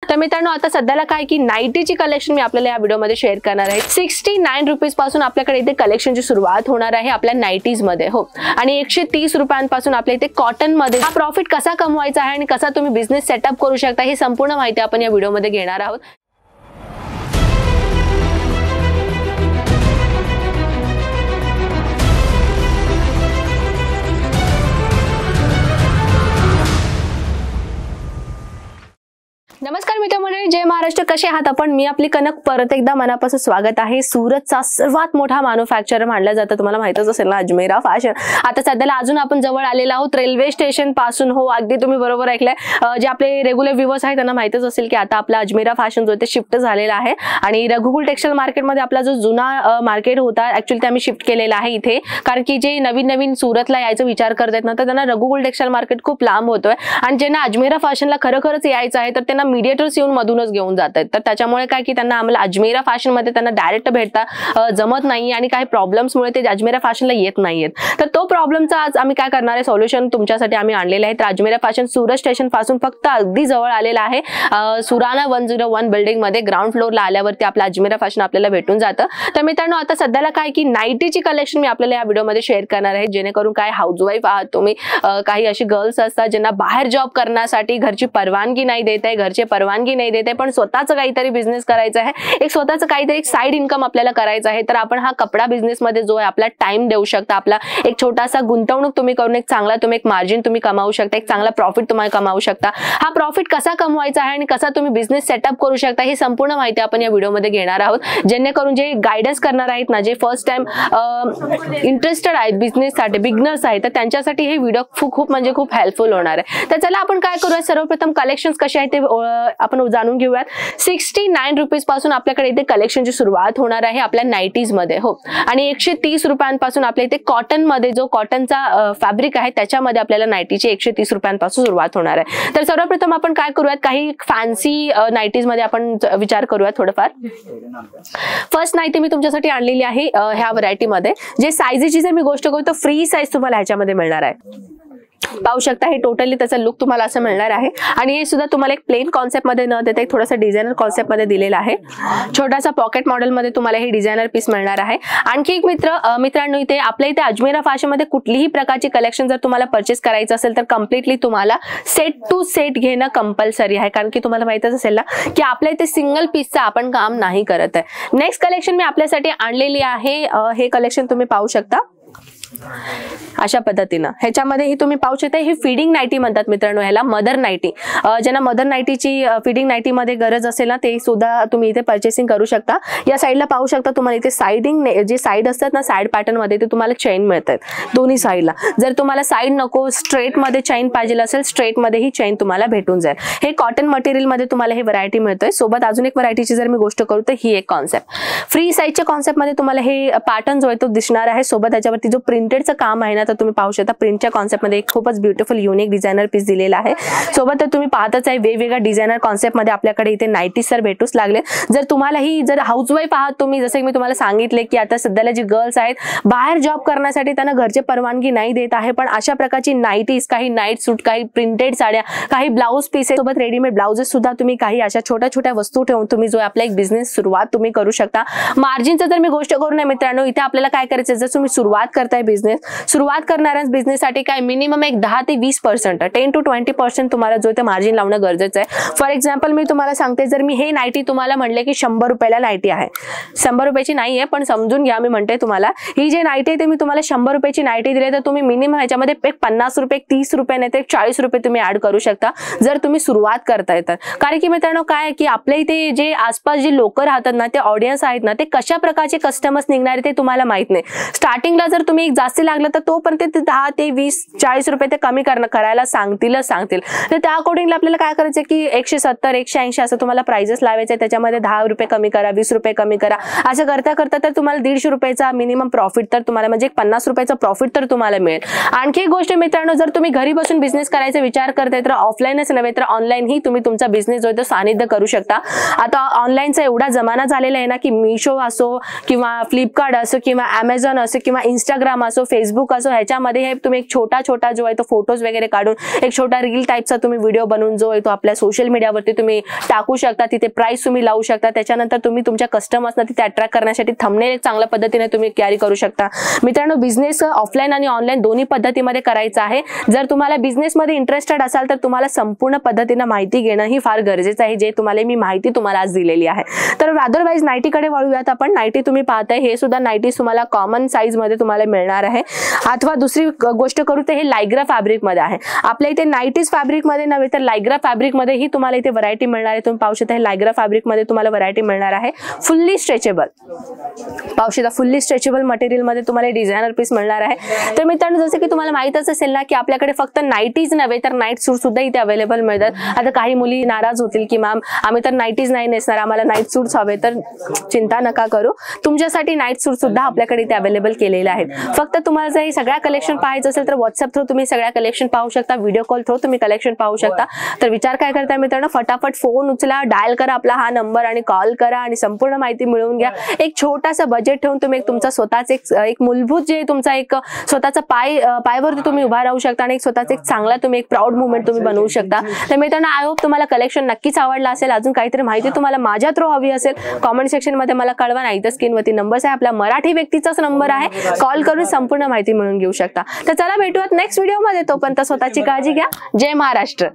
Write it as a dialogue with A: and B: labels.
A: तर मित्रांनो आता सध्याला काय की नाईटीची कलेक्शन मी आपल्याला या व्हिडिओमध्ये शेअर करणार आहे। 69 रुपीज पासून आपल्याकडे इथे कलेक्शनची सुरुवात होणार आहे आपल्या नाईटीज मध्ये हो, आणि 130 रुपयांपासून आपल्या इथे कॉटन मध्ये हा प्रॉफिट कसा कमवायचा आहे आणि कसा तुम्ही बिझनेस सेटअप करू शकता ही संपूर्ण माहिती आपण या व्हिडिओमध्ये घेणार आहोत। नमस्कार मित्रमंडळी, जय महाराष्ट्र, कसे आहात आपण? मी आपली कनक परत एकदा मनापासून स्वागत आहे। सुरतचा सर्वात मोठा मॅन्युफॅक्चरर मानला जातं, तुम्हाला माहितच असेल ना, अजमेरा फॅशन। आता सध्याला अजून आपण जवळ आलेलो आहोत रेल्वे स्टेशन पासून हो, अगदी तुम्ही बरोबर ऐकलंय। जे आपले रेग्युलर व्ह्यूअर्स आहेत त्यांना माहितच असेल की आता आपला अजमेरा फॅशन जो ते शिफ्ट झालेला आहे आणि रघुकुल टेक्सटाईल मार्केटमध्ये आपला जो जुना मार्केट होता ऍक्च्युअली ते आम्ही शिफ्ट केलेला आहे इथे, कारण की जे नवीन सुरतला यायचा विचार करतात ना, तर त्यांना रघुकुल टेक्सटाईल मार्केट खूप लांब होतोय आणि ज्यांना अजमेरा फॅशनला खरंच यायचं आहे तर त्यांना मीडिएटर्स येऊन मधूनच घेऊन जातात। तर त्याच्यामुळे काय की त्यांना आम्हाला अजमेरा फॅशन मध्ये त्यांना डायरेक्ट भेटता जमत नाही आणि काही प्रॉब्लेम्समुळे ते अजमेरा फॅशनला येत नाहीयेत। तर तो प्रॉब्लेमचा आज आम्ही काय करणार आहे, सोल्युशन तुमच्यासाठी आम्ही आणलेलं आहे। तर अजमेरा फॅशन सुरत स्टेशन पासून फक्त अगदी जवळ आलेला आहे, सुराना 101 बिल्डिंग मध्ये ग्राउंड फ्लोअरला आल्यावरती आपला अजमेरा फॅशन आपल्याला भेटून जातं। तर मित्रांनो आता सध्याला काय की नाईटीची कलेक्शन मी आपल्याला या व्हिडिओमध्ये शेअर करणार आहे, जेणेकरून काय हाऊसवाईफ आहात तुम्ही, काही अशी गर्ल्स असतात ज्यांना बाहेर जॉब करण्यासाठी घरची परवानगी नाही देत आहे, घरचे परवानगी नाही देते, पण स्वतःच काहीतरी बिझनेस करायचा आहे, एक स्वतःच काहीतरी एक साइड इन्कम आपल्याला करायचं आहे, तर आपण हा कपडा बिझनेस मध्ये जो आहे आपला टाइम देऊ शकता, आपला एक छोटासा गुंतवणूक तुम्ही करून एक चांगला तुम्ही एक मार्जिन तुम्ही कमावू शकता, एक चांगला प्रॉफिट तुम्ही कमावू शकता। हा प्रॉफिट कसा कमवायचा आहे आणि कसा तुम्ही बिझनेस सेटअप करू शकता ही संपूर्ण माहिती आपण या व्हिडिओमध्ये घेणार आहोत, जेणेकरून जे गायडन्स करणार आहेत ना, जे फर्स्ट टाइम इंटरेस्टेड आहेत बिझनेससाठी, बिगनर्स आहेत, तर त्यांच्यासाठी हे व्हिडिओ खूप म्हणजे खूप हेल्पफुल होणार आहे। तर चला आपण काय करूया, सर्वप्रथम कलेक्शन्स कसे आहेत ते आपण जाणून घेऊयात। 69 रुपीज पासून आपल्याकडे इथे कलेक्शनची सुरुवात होणार आहे आपल्या नाईटीज मध्ये हो, आणि 130 रुपयांपासून आपल्या इथे कॉटन मध्ये जो कॉटनचा फॅब्रिक आहे त्याच्यामध्ये आपल्याला नाईटीची 130 रुपयांपासून सुरुवात होणार आहे। तर सर्वप्रथम आपण काय करूयात, काही फॅन्सी नाईटीज मध्ये आपण विचार करूयात थोडंफार। फर्स्ट नाईटी मी तुमच्यासाठी आणलेली आहे ह्या व्हरायटी मध्ये। जे साईजची जर मी गोष्ट करू तर फ्री साईज तुम्हाला ह्याच्यामध्ये मिळणार आहे, पाहू शकता। हे टोटली त्याचा लुक तुम्हाला असं मिळणार आहे आणि हे सुद्धा तुम्हाला एक प्लेन कॉन्सेप्ट मध्ये न देता एक थोडासा डिझायनर कॉन्सेप्ट मध्ये दिलेला आहे। छोटासा पॉकेट मॉडेल मध्ये तुम्हाला हे डिझायनर पीस मिळणार आहे। आणखी एक मित्रांनो, इथे आपल्या इथे अजमेरा फॅशन मध्ये कुठलीही प्रकारची कलेक्शन जर तुम्हाला परचेस करायचं असेल तर कम्प्लिटली तुम्हाला सेट टू सेट घेणं कंपल्सरी आहे, कारण की तुम्हाला माहितच असेल ना की आपल्या इथे सिंगल पीसचं आपण काम नाही करत आहे। नेक्स्ट कलेक्शन मी आपल्यासाठी आणलेली आहे, हे कलेक्शन तुम्ही पाहू शकता अशा पद्धतीनं। ह्याच्यामध्ये ही तुम्ही पाहू शकता, ही फिडिंग नाईटी म्हणतात मित्रांनो, ह्याला मदर नाईटी। ज्यांना मदर नाईटीची फिडिंग नाईटी मध्ये गरज असेल ना, ते सुद्धा तुम्ही इथे परचेसिंग करू शकता। या साईडला पाहू शकता तुम्हाला इथे साइडिंग जे साइड असतात ना, साइड पॅटर्न मध्ये ते तुम्हाला चेन मिळतात दोन्ही साईडला। जर तुम्हाला साइड नको स्ट्रेट मध्ये चेन पाहिजे असेल, स्ट्रेट मध्ये ही चेन तुम्हाला भेटून जाईल। हे कॉटन मटेरियल मध्ये तुम्हाला हे व्हरायटी मिळतोय। सोबत अजून एक व्हरायटीची जर मी गोष्ट करू तर ही एक कॉन्सेप्ट फ्री साईजच्या कॉन्सेप्ट मध्ये तुम्हाला हे पॅटर्न जो आहे तो दिसणार आहे। सोबत त्याच्यावरती जो प्रिंटेडचं काम आहे ना, तर तुम्ही पाहू शकता प्रिंटच्या कॉन्सेप्ट मध्ये खूपच ब्युटिफुल युनिक डिझायनर पीस दिलेला आहे। सोबत तुम्ही पाहतच आहे वेगवेगळ्या डिझायनर कॉन्सेप्ट मध्ये आपल्याकडे इथे नाईटी सर भेटूच लागले। जर तुम्हाला ही जर हाऊसवाईफ आहात तुम्ही, जसे मी तुम्हाला सांगितले की आता सध्याला जी गर्ल्स आहेत बाहेर जॉब करण्यासाठी त्यांना घरचे परवानगी नाही देत आहे, पण अशा प्रकारची नाईटीज, काही नाईट सूट, काही प्रिंटेड साड्या, काही ब्लाउज पीसेस, सोबत रेडीमेड ब्लाउजेस सुद्धा तुम्ही काही अशा छोट्या वस्तू ठेवून तुम्ही जो आपला एक बिझनेस सुरुवात तुम्ही करू शकता। मार्जिनचा जर मी गोष्ट करू नये मित्रांनो, इथे आपल्याला काय करायचं, जर तुम्ही सुरुवात करताय बिझनेस, सुरुवात करणाऱ्या बिझनेससाठी काय मिनिमम एक 10 ते 20%, 10 to 20% तुम्हाला जो ते मार्जिन लावणं गरजेचं आहे। फॉर एक्झाम्पल मी तुम्हाला सांगते, जर मी हे नाईटी तुम्हाला म्हणले की 100 रुपयाला नाईटी आहे, 100 रुपयाची नाहीये पण समजून घ्या, मी म्हणते तुम्हाला ही जे नाईटी आहे ते मी तुम्हाला 100 रुपयाची नाईटी दिली, तर तुम्ही मिनिमम ह्याच्यामध्ये एक 50 रुपये, 30 रुपये नाही तर 40 रुपये तुम्ही ऍड करू शकता जर तुम्ही सुरुवात करताय तर। कारण की मित्रांनो काय की आपल्या इथे जे आसपास जे लोक राहतात ना, ते ऑडियन्स आहेत ना, ते कशा प्रकारचे कस्टमर्स निघणार ते तुम्हाला माहित नाही। स्टार्टिंगला जर तुम्ही एक जास्ती लागलं तर तोपर्यंत 10 ते 20, 40 रुपये ते कमी करायला सांगतील। तर त्या अकॉर्डिंगली आपल्याला काय करायचं की 170, 180 असं तुम्हाला प्राइजेस लावायचे, त्याच्यामध्ये 10 रुपये कमी करा, 20 रुपये कमी करा, असं करता तर तुम्हाला 150 रुपयाचा मिनिमम प्रॉफिट तर तुम्हाला म्हणजे 50 रुपयाचा प्रॉफिट तर तुम्हाला मिळेल। आणखी एक गोष्ट मित्रांनो, जर तुम्ही घरी बसून बिझनेस करायचा विचार करताय तर ऑफलाईनच नव्हे तर ऑनलाईन ही तुम्ही तुमचा बिझनेस जो आहे तो सानिध्य करू शकता। आता ऑनलाईनचा एवढा जमाना झालेला आहे ना की मिशो असो किंवा फ्लिपकार्ट असो किंवा अमेझॉन असो किंवा इंस्टाग्राम असो असो, फेसबुक असो, ह्याच्यामध्ये हे तुम्ही एक छोटा जो आहे तो फोटोज वगैरे काढून एक छोटा रील टाईपचा तुम्ही व्हिडिओ बनवून जो आहे तो आपल्या सोशल मीडियावरती तुम्ही टाकू शकता. तिथे प्राइस तुम्ही लावू शकता. त्याच्यानंतर तुम्ही तुमच्या कस्टमर्सना तिथे अट्रॅक्ट करण्यासाठी थंबनेल एक चांगल्या पद्धतीने तुम्ही कॅरी करू शकता. मित्रांनो, बिझनेस ऑफलाईन आणि ऑनलाईन दोन्ही पद्धतीमध्ये करायचा आहे. जर तुम्हाला बिझनेसमध्ये इंटरेस्टेड असाल तर तुम्हाला संपूर्ण पद्धतीने माहिती घेणं ही फार गरजेचं आहे, जे मी माहिती तुम्हाला आज दिलेली आहे. तर अदरवाईज नाईटीकडे वळूयात आपण. नाईटी तुम्ही पाहताय, हे सुद्धा नाईटी तुम्हाला कॉमन साईज मध्ये तुम्हाला मिळणार आहे. अथवा दुसरी गोष्ट करू तर हे लायग्रा फॅब्रिक मध्ये आहे. आपल्या इथे नाईटीज फॅब्रिक मध्ये नव्हे तर लायग्रा फॅब्रिक मध्ये ही तुम्हाला इथे व्हरायटी मिळणार आहे. तुम्ही पाहू शकता, हे लायग्रा फॅब्रिक मध्ये तुम्हाला व्हरायटी मिळणार आहे. फुल्ली स्ट्रेचेबल, पाहू शकता फुल्ली स्ट्रेचेबल मटेरियल मध्ये तुम्हाला डिझायनर पीस मिळणार आहे. तर मित्रांनो, जसं की तुम्हाला माहितच असेल ना की आपल्याकडे फक्त नाईटीज नव्हे तर नाईट सूट सुद्धा इथे अवेलेबल मिळतात. आता काही मुली नाराज होतील की मॅम आम्ही तर नाईटीज नाही नेसणार, आम्हाला नाईट सूट्स हवे. तर चिंता नका करू, तुमच्यासाठी नाईट सूट सुद्धा आपल्याकडे इथे अवेलेबल केलेले आहेत. फक्त तुम्हाला जर हे सगळ्या कलेक्शन पाहायचं असेल तर व्हॉट्सअप थ्रू तुम्ही सगळ्या कलेक्शन पाहू शकता. व्हिडिओ कॉल थ्रू तुम्ही कलेक्शन पाहू शकता. तर विचार काय करताय मित्रांनो, फटाफट फोन उचला, डायल करा आपला हा नंबर आणि कॉल करा आणि संपूर्ण माहिती मिळवून घ्या. एक छोटासा बजेट ठेवून तुम्ही तुमचा स्वतःच एक मूलभूत जे तुमचा एक स्वतःचा पायावरती तुम्ही उभा राहू शकता आणि एक स्वतःच एक चांगला तुम्ही एक प्राऊड मुवमेंट तुम्ही बनवू शकता. तर मित्रांनो, आय होप तुम्हाला कलेक्शन नक्कीच आवडला असेल. अजून काहीतरी माहिती तुम्हाला माझ्या थ्रू हवी असेल कॉमेंट सेक्शन मध्ये मला कळवा. नाही तर स्क्रीनवरती नंबर आहे, आपला मराठी व्यक्तीचाच नंबर आहे, कॉल करून संपूर्ण माहिती मिळवून घेऊ शकता. तर चला भेटूयात नेक्स्ट व्हिडिओ मध्ये. तोपर्यंत स्वतःची काळजी घ्या. जय महाराष्ट्र.